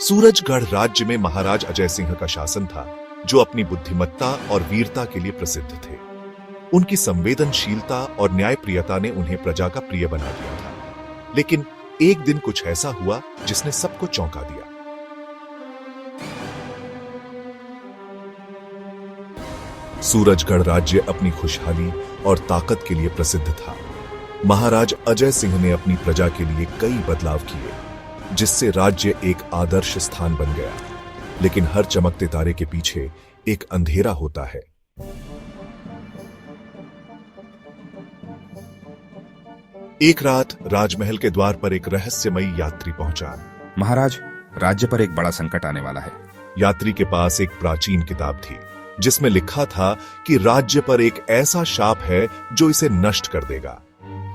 सूरजगढ़ राज्य में महाराज अजय सिंह का शासन था, जो अपनी बुद्धिमत्ता और वीरता के लिए प्रसिद्ध थे। उनकी संवेदनशीलता और न्यायप्रियता ने उन्हें प्रजा का प्रिय बना दिया था। लेकिन एक दिन कुछ ऐसा हुआ जिसने सबको चौंका दिया। सूरजगढ़ राज्य अपनी खुशहाली और ताकत के लिए प्रसिद्ध था। महाराज अजय सिंह ने अपनी प्रजा के लिए कई बदलाव किए, जिससे राज्य एक आदर्श स्थान बन गया। लेकिन हर चमकते तारे के पीछे एक अंधेरा होता है। एक रात राजमहल के द्वार पर एक रहस्यमयी यात्री पहुंचा। महाराज, राज्य पर एक बड़ा संकट आने वाला है। यात्री के पास एक प्राचीन किताब थी, जिसमें लिखा था कि राज्य पर एक ऐसा शाप है जो इसे नष्ट कर देगा।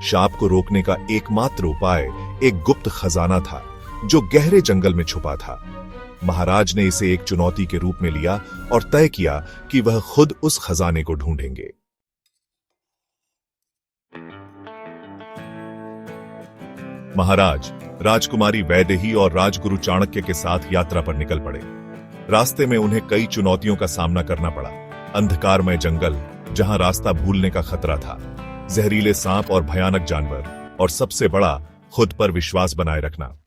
शाप को रोकने का एकमात्र उपाय एक गुप्त खजाना था, जो गहरे जंगल में छुपा था। महाराज ने इसे एक चुनौती के रूप में लिया और तय किया कि वह खुद उस खजाने को ढूंढेंगे। महाराज राजकुमारी वैदेही और राजगुरु चाणक्य के साथ यात्रा पर निकल पड़े। रास्ते में उन्हें कई चुनौतियों का सामना करना पड़ा। अंधकारमय जंगल, जहां रास्ता भूलने का खतरा था, जहरीले सांप और भयानक जानवर, और सबसे बड़ा, खुद पर विश्वास बनाए रखना।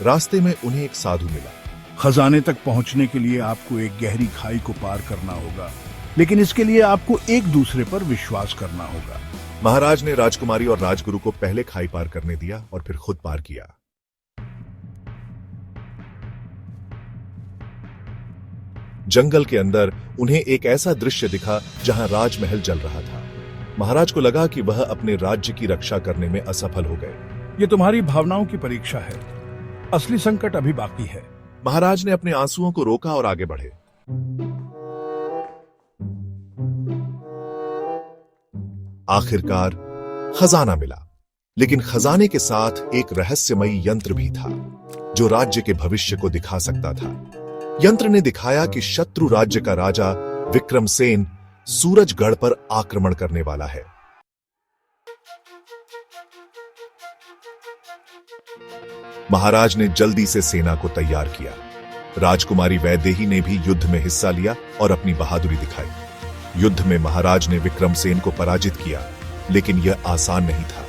रास्ते में उन्हें एक साधु मिला। खजाने तक पहुंचने के लिए आपको एक गहरी खाई को पार करना होगा, लेकिन इसके लिए आपको एक दूसरे पर विश्वास करना होगा। महाराज ने राजकुमारी और राजगुरु को पहले खाई पार करने दिया और फिर खुद पार किया। जंगल के अंदर उन्हें एक ऐसा दृश्य दिखा जहां राजमहल जल रहा था। महाराज को लगा कि वह अपने राज्य की रक्षा करने में असफल हो गए। ये तुम्हारी भावनाओं की परीक्षा है, असली संकट अभी बाकी है। महाराज ने अपने आंसुओं को रोका और आगे बढ़े। आखिरकार खजाना मिला, लेकिन खजाने के साथ एक रहस्यमयी यंत्र भी था, जो राज्य के भविष्य को दिखा सकता था। यंत्र ने दिखाया कि शत्रु राज्य का राजा विक्रमसेन सूरजगढ़ पर आक्रमण करने वाला है। महाराज ने जल्दी से सेना को तैयार किया। राजकुमारी वैदेही ने भी युद्ध में हिस्सा लिया और अपनी बहादुरी दिखाई। युद्ध में महाराज ने विक्रमसेन को पराजित किया, लेकिन यह आसान नहीं था।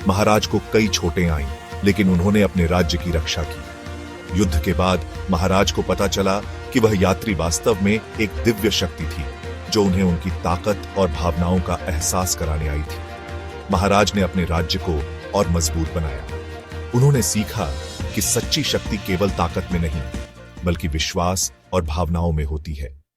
महाराज को कई चोटें आईं, लेकिन उन्होंने अपने राज्य की रक्षा की। युद्ध के बाद महाराज को पता चला कि वह यात्री वास्तव में एक दिव्य शक्ति थी, जो उन्हें उनकी ताकत और भावनाओं का एहसास कराने आई थी। महाराज ने अपने राज्य को और मजबूत बनाया। उन्होंने सीखा कि सच्ची शक्ति केवल ताकत में नहीं, बल्कि विश्वास और भावनाओं में होती है।